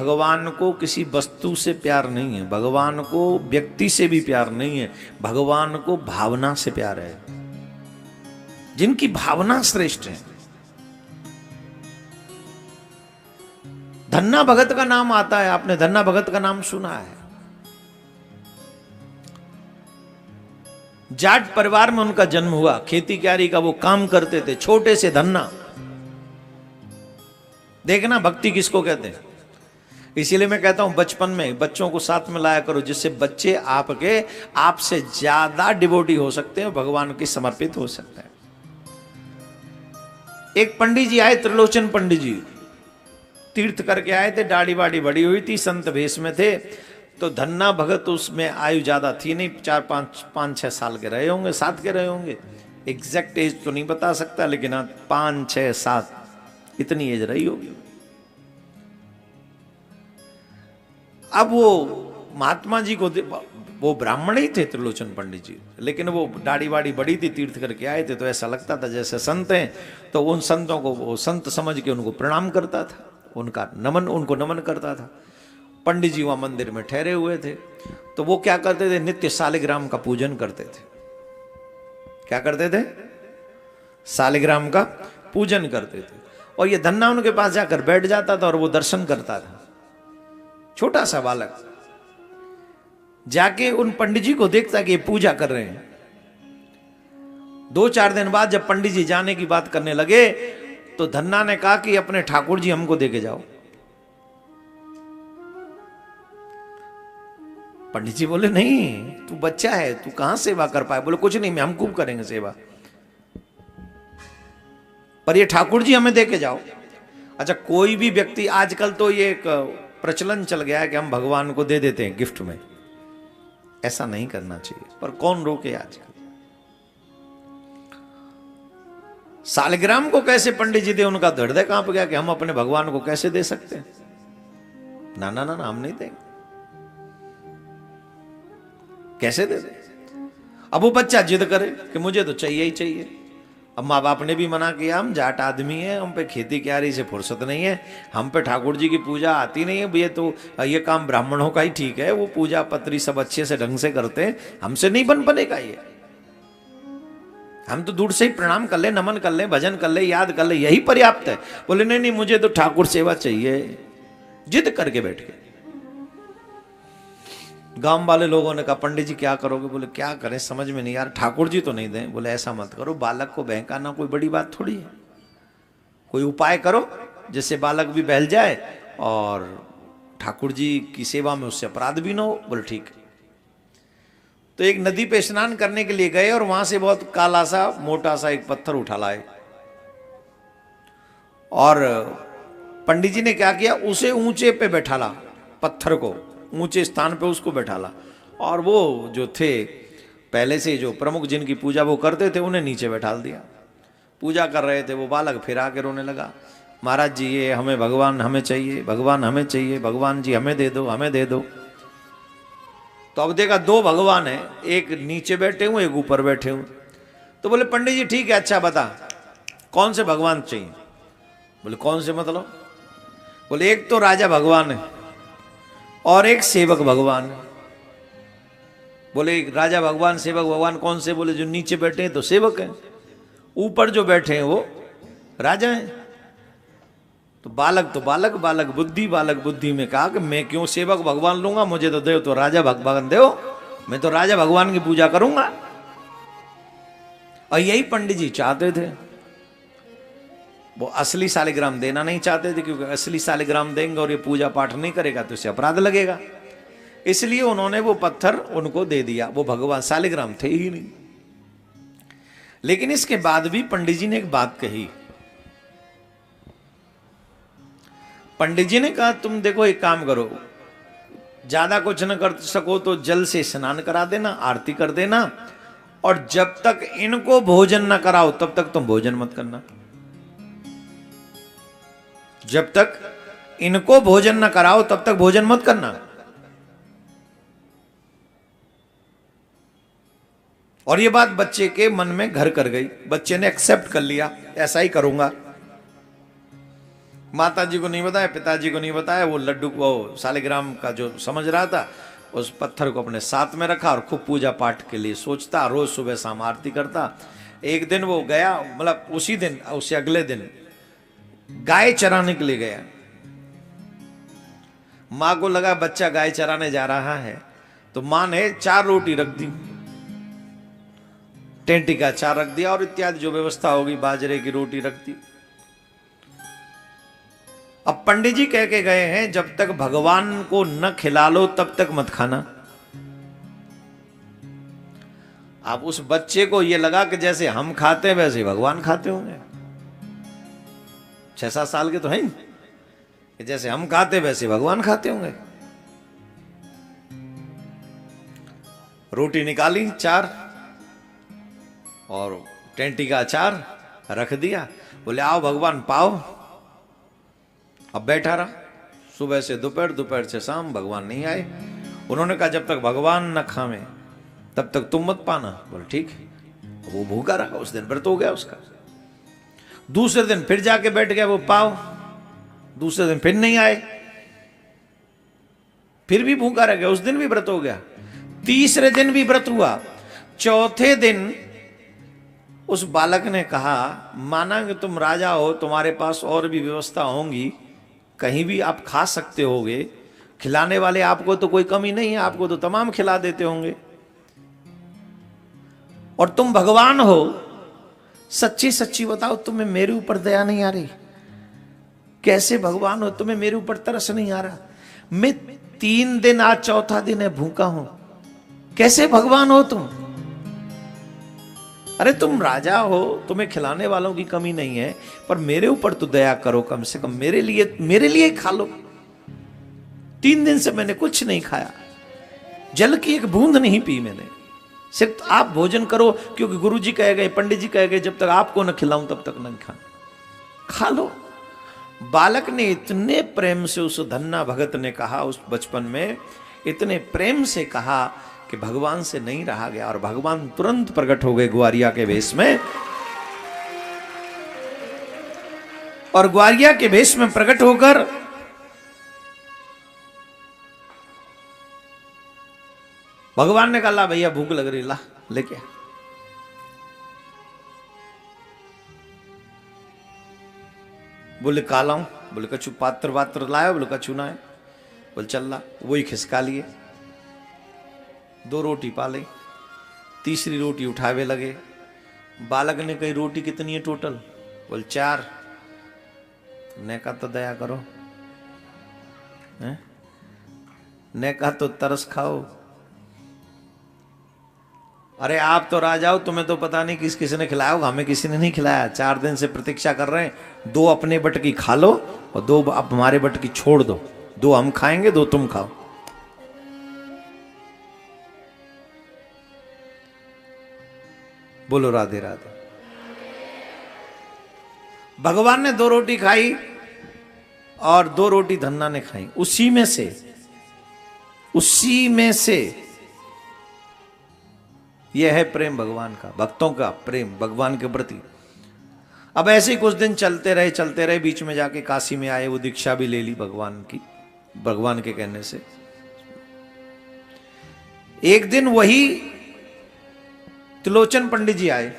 भगवान को किसी वस्तु से प्यार नहीं है, भगवान को व्यक्ति से भी प्यार नहीं है, भगवान को भावना से प्यार है, जिनकी भावना श्रेष्ठ है। धन्ना भगत का नाम आता है, आपने धन्ना भगत का नाम सुना है। जाट परिवार में उनका जन्म हुआ, खेती क्यारी का वो काम करते थे, छोटे से धन्ना। देखना भक्ति किसको कहते हैं। इसीलिए मैं कहता हूं बचपन में बच्चों को साथ में लाया करो, जिससे बच्चे आपसे ज्यादा डिवोटी हो सकते हैं, भगवान के समर्पित हो सकते हैं। एक पंडित जी आए, त्रिलोचन पंडित जी तीर्थ करके आए थे, दाढ़ी वाड़ी बड़ी हुई थी, संत भेष में थे। तो धन्ना भगत उसमें आयु ज्यादा थी नहीं, 4-5-6 साल के रहे होंगे, 7 के रहे होंगे, एग्जैक्ट एज तो नहीं बता सकता, लेकिन 5-6-7 इतनी एज रही होगी। अब वो महात्मा जी को, वो ब्राह्मण ही थे त्रिलोचन पंडित जी, लेकिन वो दाढ़ी वाड़ी बड़ी थी, तीर्थ करके आए थे, तो ऐसा लगता था जैसे संत हैं। तो उन संतों को वो संत समझ के उनको प्रणाम करता था, उनको नमन करता था। पंडित जी वहां मंदिर में ठहरे हुए थे, तो वो क्या करते थे, नित्य सालिग्राम का पूजन करते थे। क्या करते थे? सालिग्राम का पूजन करते थे। और ये धन्ना उनके पास जाकर बैठ जाता था और वो दर्शन करता था, छोटा सा बालक जाके उन पंडित जी को देखता कि ये पूजा कर रहे हैं। 2-4 दिन बाद जब पंडित जी जाने की बात करने लगे, तो धन्ना ने कहा कि अपने ठाकुर जी हमको देके जाओ। पंडित जी बोले नहीं, तू बच्चा है, तू कहां सेवा कर पाए। बोले कुछ नहीं, मैं हम खूब करेंगे सेवा, पर ये ठाकुर जी हमें देके जाओ। अच्छा, कोई भी व्यक्ति, आजकल तो ये एक प्रचलन चल गया है कि हम भगवान को दे देते हैं गिफ्ट में, ऐसा नहीं करना चाहिए, पर कौन रोके। आजकल सालिग्राम को कैसे पंडित जी दे, उनका हृदय कांप गया कि हम अपने भगवान को कैसे दे सकते हैं। ना ना ना, हम नहीं देंगे, कैसे दे दे। अब वो बच्चा जिद करे कि मुझे तो चाहिए ही चाहिए। अब माँ बाप ने भी मना किया, हम जाट आदमी हैं, हम पे खेती क्यारी से फुर्सत नहीं है, हम पे ठाकुर जी की पूजा आती नहीं है, ये काम ब्राह्मणों का ही ठीक है, वो पूजा पत्री सब अच्छे से ढंग से करते हैं, हमसे नहीं बन बनेगा ये। हम तो दूर से ही प्रणाम कर ले, नमन कर ले, भजन कर ले, याद कर ले, यही पर्याप्त है। बोले नहीं नहीं, मुझे तो ठाकुर सेवा चाहिए। जिद करके बैठ गए। गांव वाले लोगों ने कहा पंडित जी क्या करोगे? बोले क्या करें, समझ में नहीं यार, ठाकुर जी तो नहीं दें। बोले ऐसा मत करो, बालक को बहकाना कोई बड़ी बात थोड़ी है, कोई उपाय करो जिससे बालक भी बहल जाए और ठाकुर जी की सेवा में उससे अपराध भी ना हो। बोले ठीक है। तो एक नदी पे स्नान करने के लिए गए और वहां से बहुत काला सा मोटा सा एक पत्थर उठा लाए, और पंडित जी ने क्या किया, उसे ऊंचे पे बैठाला, पत्थर को ऊंचे स्थान पे उसको बैठाला, और वो जो थे पहले से जो प्रमुख जिनकी पूजा वो करते थे उन्हें नीचे बैठाल दिया। पूजा कर रहे थे, वो बालक फिर आके रोने लगा, महाराज जी ये हमें भगवान हमें चाहिए, भगवान हमें चाहिए, भगवान जी हमें दे दो, हमें दे दो। तो अब देखा 2 भगवान है, एक नीचे बैठे हुए, एक ऊपर बैठे हुए। तो बोले पंडित जी ठीक है, अच्छा बता कौन से भगवान चाहिए? बोले कौन से मतलब? बोले एक तो राजा भगवान है और एक सेवक भगवान है। बोले राजा भगवान सेवक भगवान कौन से? बोले जो नीचे बैठे हैं तो सेवक हैं, ऊपर जो बैठे हैं वो राजा हैं। तो बालक बुद्धि में कहा कि मैं क्यों सेवक भगवान लूंगा, मुझे तो दे तो राजा भगवान दो, मैं तो राजा भगवान की पूजा करूंगा। और यही पंडित जी चाहते थे। वो असली सालिग्राम देना नहीं चाहते थे, क्योंकि असली सालिग्राम देंगे और ये पूजा पाठ नहीं करेगा तो इसे अपराध लगेगा, इसलिए उन्होंने वो पत्थर उनको दे दिया। वो भगवान सालिग्राम थे ही नहीं। लेकिन इसके बाद भी पंडित जी ने एक बात कही। पंडित जी ने कहा तुम देखो एक काम करो, ज्यादा कुछ न कर सको तो जल से स्नान करा देना, आरती कर देना, और जब तक इनको भोजन न कराओ तब तक तुम भोजन मत करना। जब तक इनको भोजन न कराओ तब तक भोजन मत करना। और ये बात बच्चे के मन में घर कर गई, बच्चे ने एक्सेप्ट कर लिया, ऐसा ही करूंगा। माता जी को नहीं बताया, पिताजी को नहीं बताया। वो लड्डू को सालिग्राम का जो समझ रहा था, उस पत्थर को अपने साथ में रखा और खूब पूजा पाठ के लिए सोचता, रोज सुबह शाम आरती करता। एक दिन वो गया, मतलब उसी दिन, उससे अगले दिन गाय चराने के लिए गया। मां को लगा बच्चा गाय चराने जा रहा है, तो मां ने 4 रोटी रख दी, टेंटी का अचार रख दिया और इत्यादि जो व्यवस्था होगी, बाजरे की रोटी रख दी। अब पंडित जी कह के गए हैं, जब तक भगवान को न खिला लो तब तक मत खाना। अब उस बच्चे को यह लगा कि जैसे हम खाते हैं वैसे भगवान खाते होंगे। 6-7 साल के तो हैं कि जैसे हम खाते वैसे भगवान खाते होंगे। रोटी निकाली 4 और टेंटी का अचार रख दिया। बोले आओ भगवान पाओ। अब बैठा रहा, सुबह से दोपहर, दोपहर से शाम, भगवान नहीं आए। उन्होंने कहा जब तक भगवान न खावे तब तक तुम मत पाना। बोले ठीक है। वो भूखा रहा, उस दिन व्रत हो गया उसका। दूसरे दिन फिर जाके बैठ गया, वो पाओ। दूसरे दिन फिर नहीं आए, फिर भी भूखा रह गया, उस दिन भी व्रत हो गया। तीसरे दिन भी व्रत हुआ। चौथे दिन उस बालक ने कहा, माना कि तुम राजा हो, तुम्हारे पास और भी व्यवस्था होंगी, कहीं भी आप खा सकते होगे, खिलाने वाले आपको तो कोई कमी नहीं है, आपको तो तमाम खिला देते होंगे, और तुम भगवान हो, सच्ची सच्ची बताओ तुम्हें मेरे ऊपर दया नहीं आ रही? कैसे भगवान हो, तुम्हें मेरे ऊपर तरस नहीं आ रहा? मैं 3 दिन, आज चौथा दिन है, भूखा हूं, कैसे भगवान हो तुम? अरे तुम राजा हो, तुम्हें खिलाने वालों की कमी नहीं है, पर मेरे ऊपर तो दया करो, कम से कम मेरे लिए खा लो। 3 दिन से मैंने कुछ नहीं खाया, जल की एक बूंद नहीं पी मैंने, सिर्फ आप भोजन करो, क्योंकि गुरु जी कह गए, पंडित जी कह गए, जब तक आपको न खिलाऊं तब तक नहीं खा लो। बालक ने इतने प्रेम से, उस धन्ना भगत ने कहा, उस बचपन में इतने प्रेम से कहा कि भगवान से नहीं रहा गया, और भगवान तुरंत प्रकट हो गए ग्वारिया के वेश में। और ग्वारिया के वेश में प्रकट होकर भगवान ने कहा, ला भैया भूख लग रही, ला लेके। बोले काला हूं। बोले कछु पात्र वात्र लाया? बोले कछु ना है। बोले चल ला। वही खिसका लिए, 2 रोटी पाले, तीसरी रोटी उठावे लगे। बालक ने कही रोटी कितनी है टोटल? बोले 4। ने कहा तो दया करो, ने कहा तो तरस खाओ। अरे आप तो राजा हो, तुम्हें तो पता नहीं किस किसी ने खिलाया होगा, हमें किसी ने नहीं खिलाया। 4 दिन से प्रतीक्षा कर रहे हैं, 2 अपने बट की खा लो और 2 अब हमारे बट की छोड़ दो, 2 हम खाएंगे, 2 तुम खाओ। बोलो राधे राधे। भगवान ने 2 रोटी खाई और 2 रोटी धन्ना ने खाई। उसी में से यह है प्रेम भगवान का, भक्तों का प्रेम भगवान के प्रति। अब ऐसे ही कुछ दिन चलते रहे, बीच में जाके काशी में आए, वो दीक्षा भी ले ली भगवान की, भगवान के कहने से। एक दिन वही त्रिलोचन पंडित जी आए,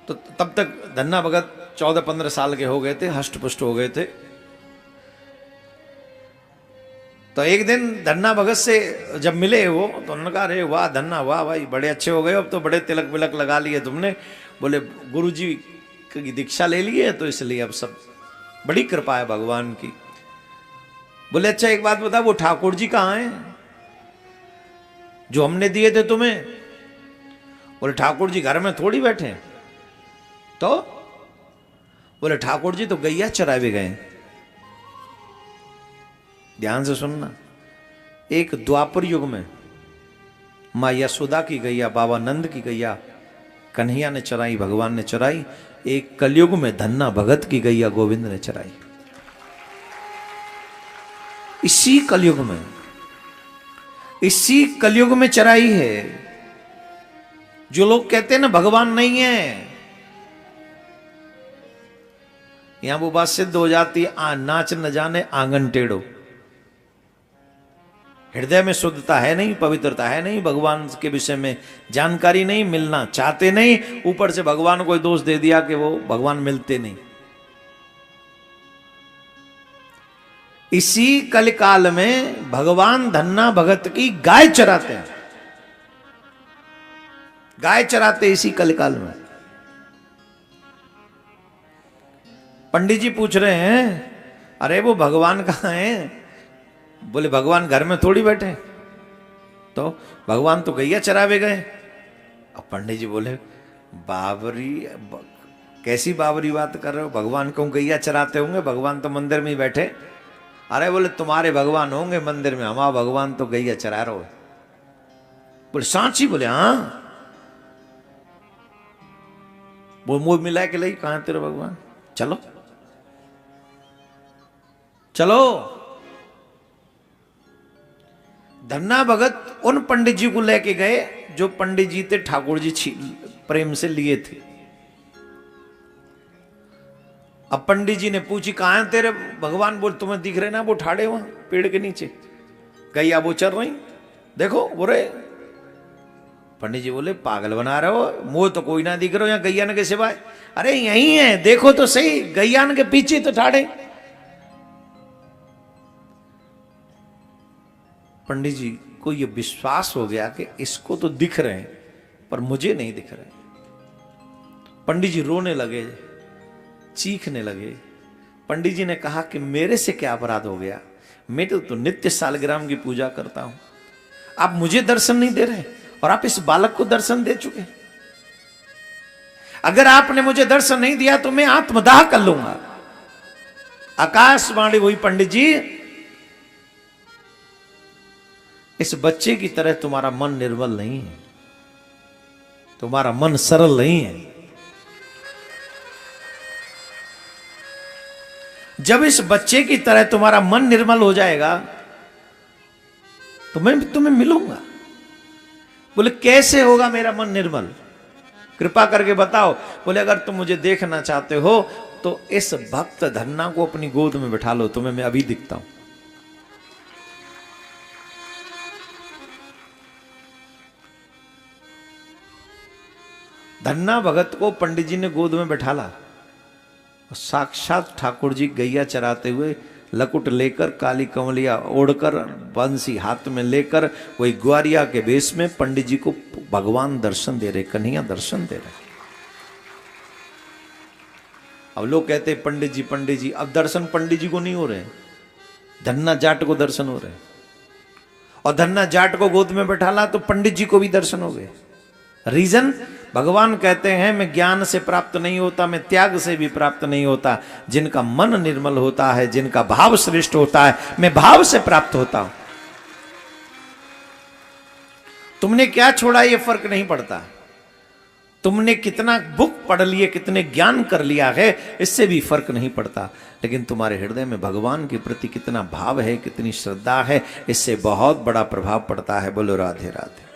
तो तब तक धन्ना भगत 14-15 साल के हो गए थे, हष्ट पुष्ट हो गए थे। तो एक दिन धन्ना भगत से जब मिले वो, तो उन्होंने कहा, अरे वाह धन्ना, वाह भाई, बड़े अच्छे हो गए, अब तो बड़े तिलक विलक लगा लिए तुमने। बोले गुरु जी की दीक्षा ले ली है, तो इसलिए अब सब बड़ी कृपा है भगवान की। बोले अच्छा एक बात बता, वो ठाकुर जी कहाँ हैं जो हमने दिए थे तुम्हें? बोले ठाकुर जी घर में थोड़ी बैठे हैं। तो बोले ठाकुर जी तो गैया चरावे गए। ध्यान से सुनना, एक द्वापर युग में मां यशोदा की गैया, बाबा नंद की गैया कन्हैया ने चराई, भगवान ने चराई। एक कलयुग में धन्ना भगत की गैया गोविंद ने चराई। इसी कलयुग में चराई है। जो लोग कहते हैं ना भगवान नहीं है, यहां वो बात सिद्ध हो जाती है, नाच न जाने आंगन टेढ़ो। हृदय में शुद्धता है नहीं, पवित्रता है नहीं, भगवान के विषय में जानकारी नहीं, मिलना चाहते नहीं, ऊपर से भगवान को दोष दे दिया कि वो भगवान मिलते नहीं। इसी कलिकाल में भगवान धन्ना भगत की गाय चराते हैं, गाय चराते इसी कलिकाल में। पंडित जी पूछ रहे हैं अरे वो भगवान कहाँ हैं? बोले भगवान घर में थोड़ी बैठे, तो भगवान तो गैया चरावे गए। अब पंडित जी बोले बाबरी, कैसी बाबरी बात कर रहे हो? भगवान क्यों गैया चराते होंगे? भगवान तो मंदिर में ही बैठे। अरे बोले तुम्हारे भगवान होंगे मंदिर में, हमारा भगवान तो गैया चरा रहे हो। बोले सांची? बोले हाँ। वो मुंह मिला के लाई, कहां तेरे भगवान? चलो चलो। धन्ना भगत उन पंडित जी को लेके गए जो पंडित जी थे ठाकुर जी प्रेम से लिए थे। अब पंडित जी ने पूछी कहां है तेरे भगवान? बोल तुम्हें दिख रहे ना वो ठाड़े वहां पेड़ के नीचे, गैया वो चल रही, देखो बोले। पंडित जी बोले पागल बना रहे हो, मुंह तो कोई ना दिख रहा हो यहाँ गैयान के सिवाय। अरे यही है, देखो तो सही, गैयान के पीछे तो ठाड़े। पंडित जी को यह विश्वास हो गया कि इसको तो दिख रहे हैं पर मुझे नहीं दिख रहे। पंडित जी रोने लगे, चीखने लगे। पंडित जी ने कहा कि मेरे से क्या अपराध हो गया? मैं तो नित्य सालग्राम की पूजा करता हूं, आप मुझे दर्शन नहीं दे रहे और आप इस बालक को दर्शन दे चुके। अगर आपने मुझे दर्शन नहीं दिया तो मैं आत्मदाह कर लूंगा। आकाशवाणी हुई पंडित जी, इस बच्चे की तरह तुम्हारा मन निर्मल नहीं है, तुम्हारा मन सरल नहीं है। जब इस बच्चे की तरह तुम्हारा मन निर्मल हो जाएगा तो मैं तुम्हें मिलूंगा। बोले कैसे होगा मेरा मन निर्मल? कृपा करके बताओ। बोले अगर तुम मुझे देखना चाहते हो तो इस भक्त धन्ना को अपनी गोद में बिठा लो, तुम्हें मैं अभी दिखता हूं। धन्ना भगत को पंडित जी ने गोद में बैठाला। साक्षात ठाकुर जी गैया चराते हुए लकुट लेकर, काली कमलिया ओढ़कर, बंसी हाथ में लेकर, वही ग्वारिया के वेश में पंडित जी को भगवान दर्शन दे रहे, कन्हैया दर्शन दे रहे। अब लोग कहते पंडित जी, अब दर्शन पंडित जी को नहीं हो रहे, धन्ना जाट को दर्शन हो रहे। और धन्ना जाट को गोद में बैठाला तो पंडित जी को भी दर्शन हो गए। रीजन, भगवान कहते हैं मैं ज्ञान से प्राप्त नहीं होता, मैं त्याग से भी प्राप्त नहीं होता। जिनका मन निर्मल होता है, जिनका भाव श्रेष्ठ होता है, मैं भाव से प्राप्त होता हूं। तुमने क्या छोड़ा ये फर्क नहीं पड़ता, तुमने कितना बुक पढ़ लिए, कितने ज्ञान कर लिया है, इससे भी फर्क नहीं पड़ता। लेकिन तुम्हारे हृदय में भगवान के प्रति कितना भाव है, कितनी श्रद्धा है, इससे बहुत बड़ा प्रभाव पड़ता है। बोलो राधे राधे।